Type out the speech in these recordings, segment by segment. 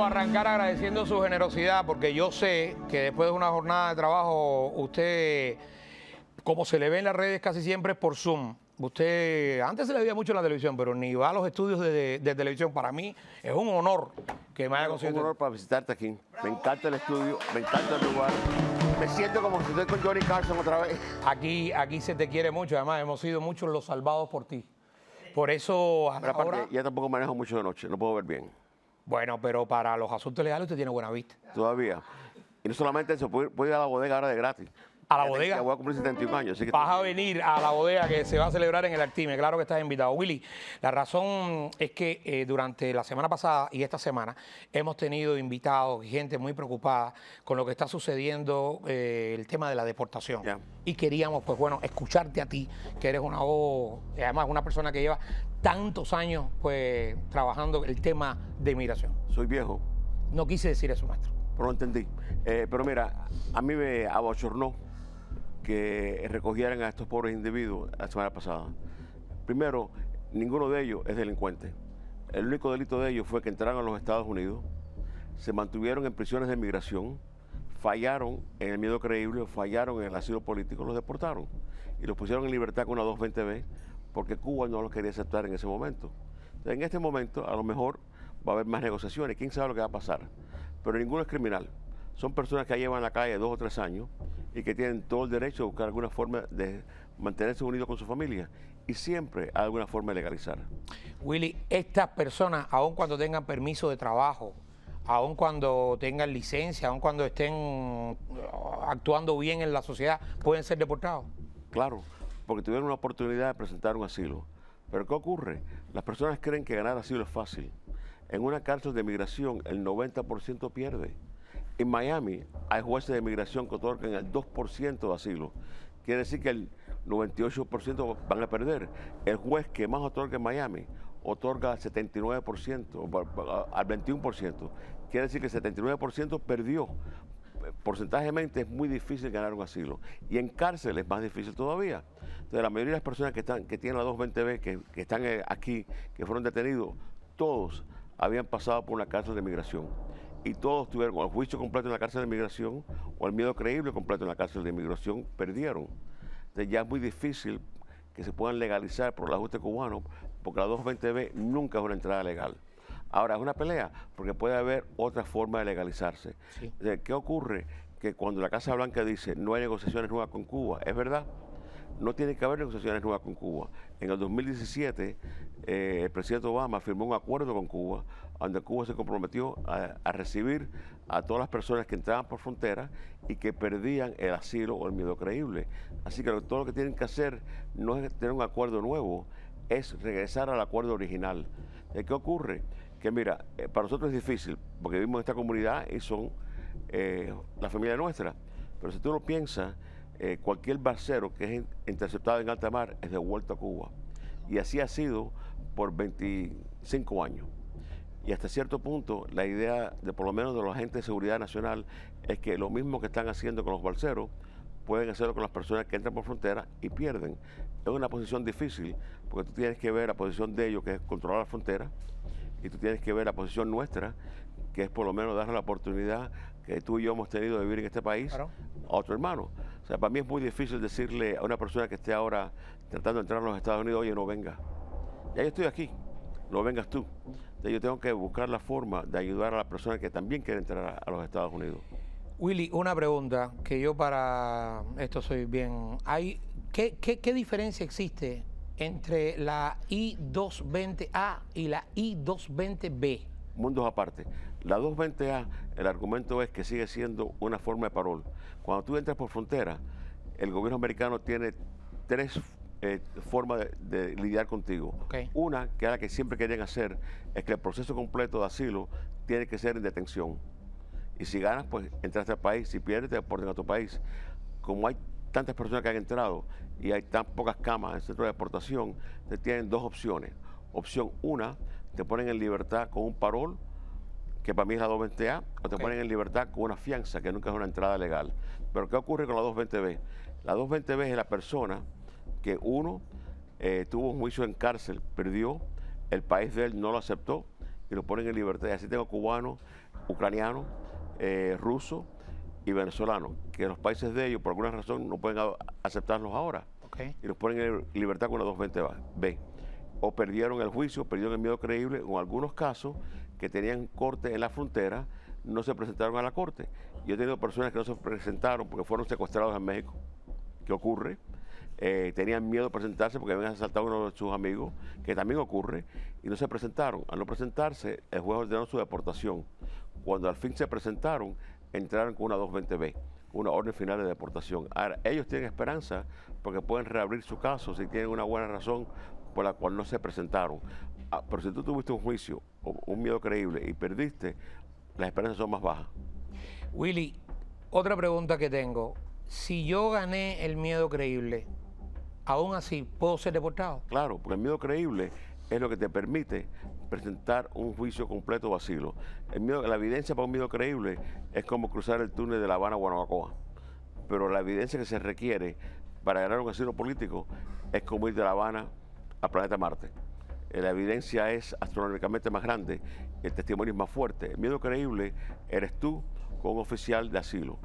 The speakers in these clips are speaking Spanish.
arrancar agradeciendo su generosidad, porque yo sé que después de una jornada de trabajo, usted, como se le ve en las redes casi siempre es por Zoom. Usted, antes se le veía mucho en la televisión, pero ni va a los estudios de televisión. Para mí es un honor que me haya conseguido. Un honor para visitarte aquí. Me encanta el estudio, me encanta el lugar. Me siento como si estoy con Johnny Carson otra vez. Aquí se te quiere mucho, además hemos sido muchos los salvados por ti. Por eso Pero aparte, ahora... ya tampoco manejo mucho de noche, no puedo ver bien. Bueno, pero para los asuntos legales usted tiene buena vista. Todavía. Y no solamente eso, puedo ir a la bodega ahora de gratis. ¿A la Ya bodega? voy a cumplir 71 años. Así que Vas a venir a la bodega que se va a celebrar en el Artime. Claro que estás invitado. Willy, la razón es que durante la semana pasada y esta semana hemos tenido invitados y gente muy preocupada con lo que está sucediendo, el tema de la deportación. Ya. Y queríamos, pues bueno, escucharte a ti, que eres una voz, además una persona que lleva tantos años pues trabajando el tema de inmigración. soy viejo, No quise decir eso, maestro. pero lo entendí. Pero mira, a mí me abochornó que recogieran a estos pobres individuos la semana pasada. Primero, ninguno de ellos es delincuente. El único delito de ellos fue que entraron a los Estados Unidos, se mantuvieron en prisiones de migración, fallaron en el miedo creíble, fallaron en el asilo político, los deportaron y los pusieron en libertad con una 220B porque Cuba no los quería aceptar en ese momento. Entonces, en este momento, a lo mejor va a haber más negociaciones, quién sabe lo que va a pasar, pero ninguno es criminal. Son personas que llevan en la calle 2 o 3 años y que tienen todo el derecho a buscar alguna forma de mantenerse unidos con su familia y siempre hay alguna forma de legalizar. Willy, estas personas, aun cuando tengan permiso de trabajo, aun cuando tengan licencia, aun cuando estén actuando bien en la sociedad, pueden ser deportados. Claro, porque tuvieron una oportunidad de presentar un asilo. Pero ¿qué ocurre? Las personas creen que ganar asilo es fácil. En una cárcel de migración el 90% pierde. En Miami hay jueces de migración que otorgan el 2% de asilo. Quiere decir que el 98% van a perder. El juez que más otorga en Miami otorga al 79%, al 21%. Quiere decir que el 79% perdió. Porcentajemente es muy difícil ganar un asilo. Y en cárcel es más difícil todavía. Entonces, la mayoría de las personas que tienen la 220B, que están aquí, que fueron detenidos, todos habían pasado por una cárcel de migración. Y todos tuvieron o el juicio completo en la cárcel de migración o el miedo creíble completo en la cárcel de migración, perdieron. Entonces ya es muy difícil que se puedan legalizar por el ajuste cubano, porque la 220B nunca es una entrada legal. Ahora, es una pelea, porque puede haber otra forma de legalizarse. Sí. ¿Qué ocurre? Que cuando la Casa Blanca dice no hay negociaciones nuevas con Cuba, es verdad, no tiene que haber negociaciones nuevas con Cuba. En el 2017, el presidente Obama firmó un acuerdo con Cuba, donde Cuba se comprometió a recibir a todas las personas que entraban por frontera y que perdían el asilo o el miedo creíble. Así que todo lo que tienen que hacer no es tener un acuerdo nuevo, es regresar al acuerdo original. ¿Qué ocurre? Que mira, para nosotros es difícil, porque vivimos en esta comunidad y son la familia nuestra. Pero si tú lo piensas, cualquier barcero que es interceptado en alta mar es devuelto a Cuba. Y así ha sido por 25 años. Y hasta cierto punto, la idea de por lo menos de los agentes de seguridad nacional es que lo mismo que están haciendo con los balseros, pueden hacerlo con las personas que entran por frontera y pierden. Es una posición difícil, porque tú tienes que ver la posición de ellos, que es controlar la frontera, y tú tienes que ver la posición nuestra, que es por lo menos darle la oportunidad que tú y yo hemos tenido de vivir en este país, Claro, a otro hermano. O sea, para mí es muy difícil decirle a una persona que esté ahora tratando de entrar a los Estados Unidos, oye, no venga. Ya yo estoy aquí, no vengas tú. Entonces, yo tengo que buscar la forma de ayudar a la persona que también quiere entrar a los Estados Unidos. Willy, una pregunta que yo para esto soy bien... ¿Qué diferencia existe entre la I-220A y la I-220B? Mundos aparte. La 220A, el argumento es que sigue siendo una forma de parol. Cuando tú entras por frontera, el gobierno americano tiene 3 formas de lidiar contigo. Okay. Una, que es la que siempre querían hacer, es que el proceso completo de asilo tiene que ser en detención. Y si ganas, pues entraste al país. Si pierdes, te deportan a tu país. Como hay tantas personas que han entrado y hay tan pocas camas en el centro de deportación, te tienen 2 opciones. Opción 1, te ponen en libertad con un parol, que para mí es la 220A, o te ponen en libertad con una fianza, que nunca es una entrada legal. Pero ¿qué ocurre con la 220B? La 220B es la persona que uno tuvo un juicio en cárcel, perdió, el país de él no lo aceptó y lo ponen en libertad. Y así tengo cubanos ucranianos, rusos y venezolanos, que los países de ellos, por alguna razón, no pueden aceptarlos ahora. Okay. Y los ponen en libertad con la 220B. O perdieron el juicio, perdieron el miedo creíble, o en algunos casos que tenían corte en la frontera, no se presentaron a la corte. Yo he tenido personas que no se presentaron porque fueron secuestrados en México. ¿Qué ocurre? Tenían miedo de presentarse porque habían asaltado a uno de sus amigos, que también ocurre, y no se presentaron. Al no presentarse, el juez ordenó su deportación. Cuando al fin se presentaron, entraron con una 220B, una orden final de deportación. Ahora, ellos tienen esperanza porque pueden reabrir su caso si tienen una buena razón por la cual no se presentaron. Pero si tú tuviste un juicio o un miedo creíble y perdiste, las esperanzas son más bajas. Willy, otra pregunta que tengo. Si yo gané el miedo creíble, ¿aún así puedo ser deportado? Claro, porque el miedo creíble es lo que te permite presentar un juicio completo o asilo. La evidencia para un miedo creíble es como cruzar el túnel de La Habana a Guanabacoa. Pero la evidencia que se requiere para ganar un asilo político es como ir de La Habana al planeta Marte. La evidencia es astronómicamente más grande, el testimonio es más fuerte. El miedo creíble eres tú con un oficial de asilo.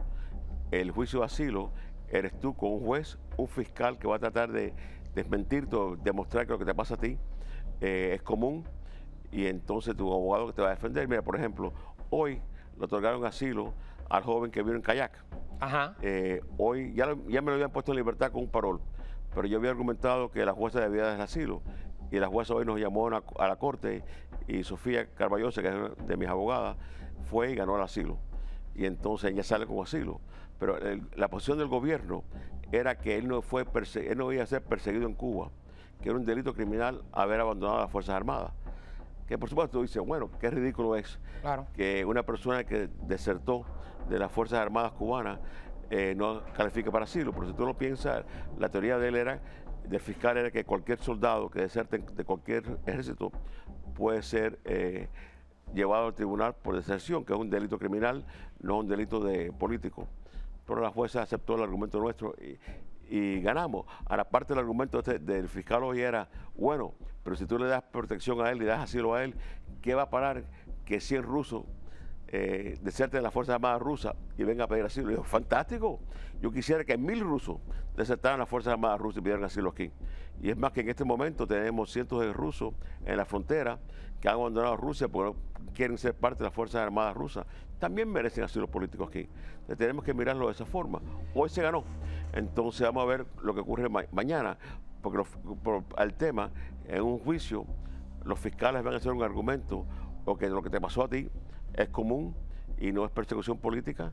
El juicio de asilo eres tú con un juez, un fiscal que va a tratar de desmentirte o demostrar que lo que te pasa a ti es común, y entonces tu abogado que te va a defender. Mira, por ejemplo, hoy le otorgaron asilo al joven que vino en kayak. Ajá. Hoy ya me lo habían puesto en libertad con un parol, pero yo había argumentado que la jueza debía dar asilo, y la jueza hoy nos llamó a la corte, y Sofía Carballosa, que es una de mis abogadas, fue y ganó el asilo, y entonces ya sale con asilo. Pero la posición del gobierno era que él no iba a ser perseguido en Cuba, que era un delito criminal haber abandonado las Fuerzas Armadas. Que por supuesto dice, bueno, qué ridículo es que una persona que desertó de las Fuerzas Armadas cubanas no califique para asilo. Pero si tú lo piensas, la teoría de él del fiscal era que cualquier soldado que deserte de cualquier ejército puede ser llevado al tribunal por deserción, que es un delito criminal, no un delito político. Pero la jueza aceptó el argumento nuestro y ganamos. Ahora, parte del argumento del fiscal hoy era, bueno, pero si tú le das protección a él y das asilo a él, ¿qué va a parar que 100 rusos deserten de las Fuerzas Armadas rusas y vengan a pedir asilo? Y yo, fantástico. Yo quisiera que 1000 rusos desertaran las Fuerzas Armadas rusas y pidieran asilo aquí. Y es más que en este momento tenemos cientos de rusos en la frontera que han abandonado Rusia porque no quieren ser parte de las Fuerzas Armadas rusas. También merecen asilo político aquí. Entonces, tenemos que mirarlo de esa forma. Hoy se ganó. Entonces vamos a ver lo que ocurre mañana, porque al tema, en un juicio, los fiscales van a hacer un argumento, o que lo que te pasó a ti es común y no es persecución política,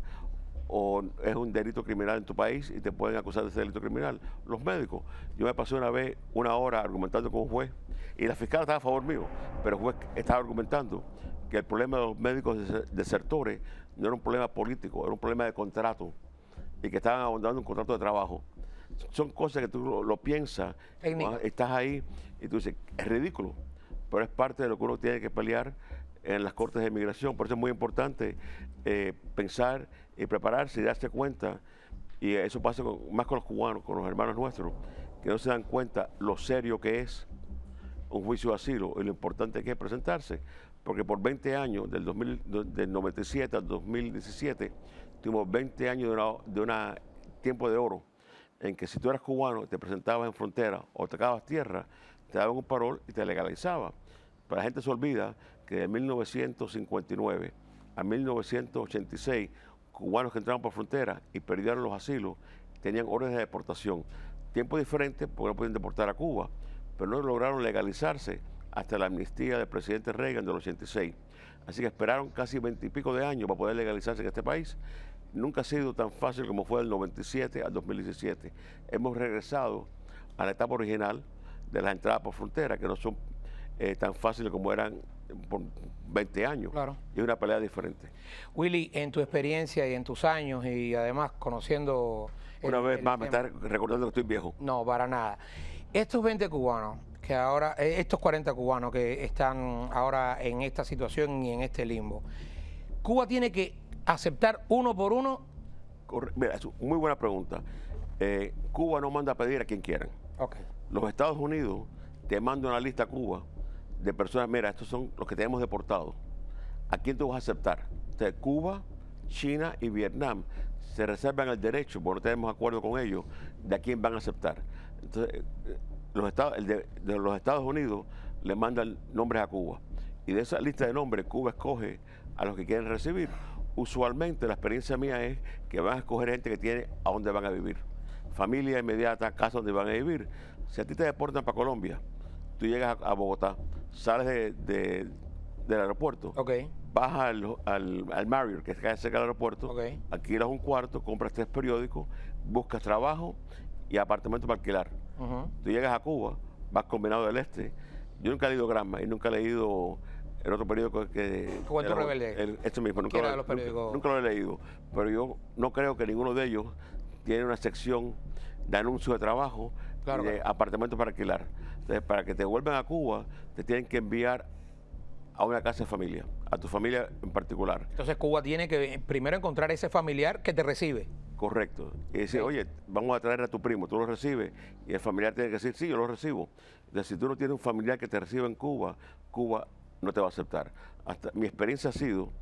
o es un delito criminal en tu país y te pueden acusar de ese delito criminal. Los médicos, yo me pasé una vez una hora argumentando con un juez, y la fiscal estaba a favor mío, pero el juez estaba argumentando que el problema de los médicos desertores no era un problema político, era un problema de contrato, y que estaban abandonando un contrato de trabajo. Son cosas que tú lo piensas, estás ahí y tú dices, es ridículo, pero es parte de lo que uno tiene que pelear en las cortes de inmigración. Por eso es muy importante pensar y prepararse y darse cuenta, y eso pasa más con los cubanos, con los hermanos nuestros, que no se dan cuenta lo serio que es un juicio de asilo y lo importante que es presentarse, porque por 20 años, del 97 al 2017, tuvimos 20 años de un tiempo de oro, en que si tú eras cubano, te presentabas en frontera o tocabas tierra, te daban un parol y te legalizaba. Pero la gente se olvida que de 1959 a 1986, cubanos que entraron por frontera y perdieron los asilos tenían órdenes de deportación. Tiempo diferente porque no podían deportar a Cuba, pero no lograron legalizarse hasta la amnistía del presidente Reagan del 86. Así que esperaron casi 20 y pico de años para poder legalizarse en este país. Nunca ha sido tan fácil como fue del 97 al 2017. Hemos regresado a la etapa original de las entradas por frontera, que no son tan fáciles como eran por 20 años. Claro. Y es una pelea diferente. Willy, en tu experiencia y en tus años, y además conociendo... Una vez más me estás recordando que estoy viejo. No, para nada. Estos 20 cubanos, que ahora, estos 40 cubanos que están ahora en esta situación y en este limbo, Cuba tiene que aceptar uno por uno. Mira, es muy buena pregunta. Cuba no manda a pedir a quien quieran. Okay. Los Estados Unidos te mandan una lista a Cuba de personas, mira, estos son los que tenemos deportados. ¿A quién tú vas a aceptar? Entonces, Cuba, China y Vietnam se reservan el derecho, porque no tenemos acuerdo con ellos, de a quién van a aceptar. Entonces, de los Estados Unidos le mandan nombres a Cuba. Y de esa lista de nombres, Cuba escoge a los que quieren recibir. Usualmente la experiencia mía es que van a escoger gente que tiene a dónde van a vivir. Familia inmediata, casa donde van a vivir. Si a ti te deportan para Colombia, tú llegas a Bogotá, sales del aeropuerto, vas al Marriott, que está cerca del aeropuerto, alquilas un cuarto, compras 3 periódicos, buscas trabajo y apartamento para alquilar. Tú llegas a Cuba, vas combinado del Este. Yo nunca he leído Granma y nunca he leído el otro periódico que... Juventud Rebelde. Este mismo, nunca lo he leído. Pero yo no creo que ninguno de ellos tiene una sección de anuncios de trabajo y de apartamentos para alquilar. Entonces, para que te vuelvan a Cuba, te tienen que enviar a una casa de familia, a tu familia en particular. Entonces Cuba tiene que primero encontrar ese familiar que te recibe. Correcto. Y decir, oye, vamos a traer a tu primo, tú lo recibes. Y el familiar tiene que decir, sí, yo lo recibo. Entonces, si tú no tienes un familiar que te reciba en Cuba, Cuba no te va a aceptar. Hasta mi experiencia ha sido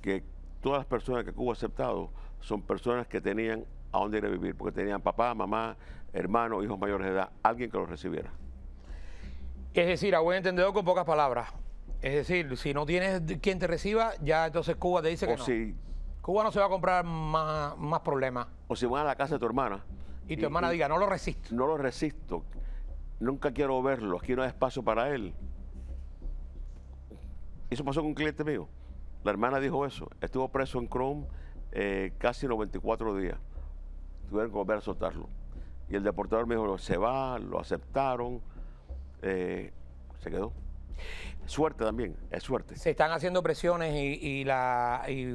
que todas las personas que Cuba ha aceptado son personas que tenían a dónde ir a vivir, porque tenían papá, mamá, hermanos, hijos mayores de edad, alguien que los recibiera. Es decir, a buen entendedor, con pocas palabras. Es decir, si no tienes quien te reciba, ya entonces Cuba te dice que no. Cuba no se va a comprar más problemas. O si van a la casa de tu hermana. Y tu hermana diga, no lo resisto. No lo resisto. Nunca quiero verlo. Aquí no hay espacio para él. Eso pasó con un cliente mío. La hermana dijo eso. Estuvo preso en Chrome casi 94 días. Tuvieron que volver a soltarlo. Y el deportador me dijo, se va, lo aceptaron. Se quedó. Suerte también, es suerte. Se están haciendo presiones y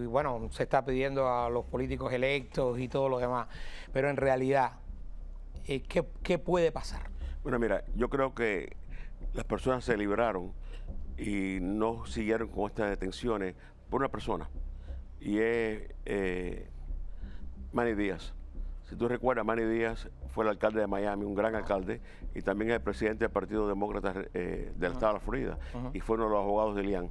bueno, se está pidiendo a los políticos electos y todo lo demás. Pero en realidad, ¿qué puede pasar? Bueno, mira, yo creo que las personas se liberaron y no siguieron con estas detenciones por una persona. Y es Manny Díaz. Si tú recuerdas, Manny Díaz fue el alcalde de Miami, un gran alcalde, y también es el presidente del Partido Demócrata del Estado de la Florida, y fue uno de los abogados de Lian.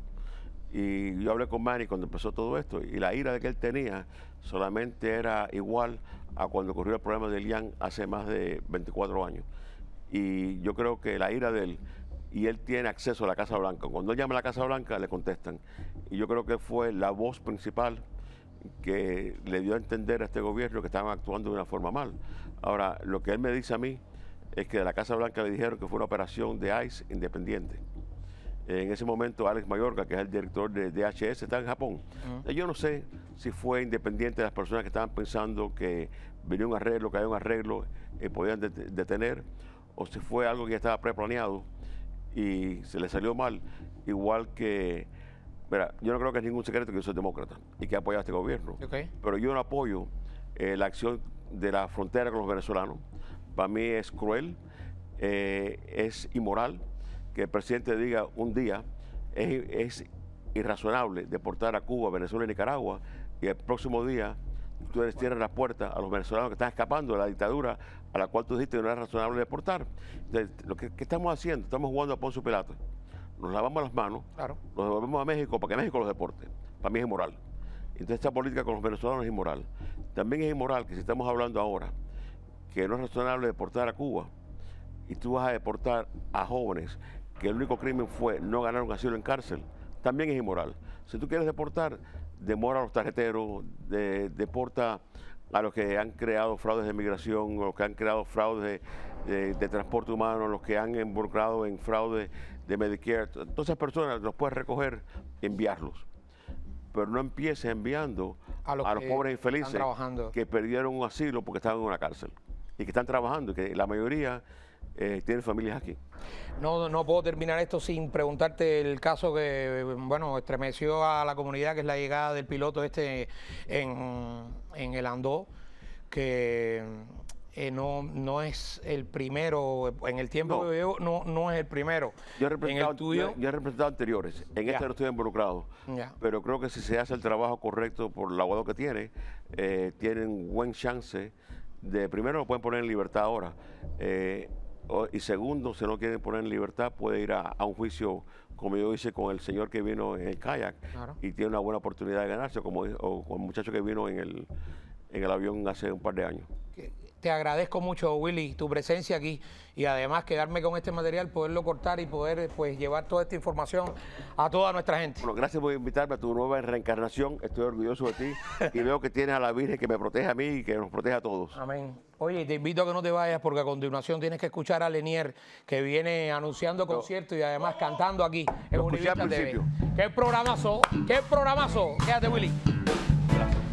Y yo hablé con Manny cuando empezó todo esto, y la ira de que él tenía solamente era igual a cuando ocurrió el problema de Lian hace más de 24 años. Y yo creo que la ira de él, y él tiene acceso a la Casa Blanca, cuando él llama a la Casa Blanca le contestan. Y yo creo que fue la voz principal que le dio a entender a este gobierno que estaban actuando de una forma mal. Ahora, lo que él me dice a mí es que de la Casa Blanca le dijeron que fue una operación de ICE independiente. En ese momento, Alex Mayorga, que es el director de DHS, está en Japón. Yo no sé si fue independiente de las personas que estaban pensando que venía un arreglo, que había un arreglo, podían detener, o si fue algo que ya estaba preplaneado y se le salió mal, igual que... Mira, yo no creo que es ningún secreto que yo soy demócrata y que apoya a este gobierno. Pero yo no apoyo la acción de la frontera con los venezolanos. Para mí es cruel, es inmoral que el presidente diga un día es irrazonable deportar a Cuba, Venezuela y Nicaragua, y el próximo día tú les cierras la puerta a los venezolanos que están escapando de la dictadura a la cual tú dijiste que no era razonable deportar. Entonces, ¿qué estamos haciendo? Estamos jugando a Poncio Pilato. Nos lavamos las manos, los devolvemos a México para que México los deporte. Para mí es inmoral. Entonces esta política con los venezolanos es inmoral. También es inmoral que si estamos hablando ahora que no es razonable deportar a Cuba y tú vas a deportar a jóvenes que el único crimen fue no ganar un asilo en cárcel, también es inmoral. Si tú quieres deportar, demora a los tarjeteros, deporta a los que han creado fraudes de migración, a los que han creado fraudes de transporte humano, a los que han involucrado en fraude de Medicare. Todas esas personas los puedes recoger y enviarlos. Pero no empieces enviando a los pobres infelices que perdieron un asilo porque estaban en una cárcel y que están trabajando y que la mayoría tienen familias aquí. No puedo terminar esto sin preguntarte el caso que, bueno, estremeció a la comunidad, que es la llegada del piloto en el Andó, que no es el primero, en el tiempo que veo, no es el primero. Yo he representado anteriores, en este no estoy involucrado, pero creo que si se hace el trabajo correcto por el abogado que tienen buen chance de, primero lo pueden poner en libertad ahora, Y segundo, si no quieren poner en libertad, puede ir a un juicio, como yo hice con el señor que vino en el kayak, Claro. y tiene una buena oportunidad de ganarse, o con el muchacho que vino en el avión hace un par de años. Te agradezco mucho, Willy, tu presencia aquí y además quedarme con este material, poderlo cortar y poder pues llevar toda esta información a toda nuestra gente. Bueno, gracias por invitarme a tu nueva reencarnación. Estoy orgulloso de ti y veo que tienes a la Virgen que me protege a mí y que nos protege a todos. Amén. Oye, te invito a que no te vayas porque a continuación tienes que escuchar a Lenier, que viene anunciando conciertos y además cantando aquí en Lo escuché al Univista TV. principio. ¡Qué programazo! ¡Qué programazo! Quédate, Willy.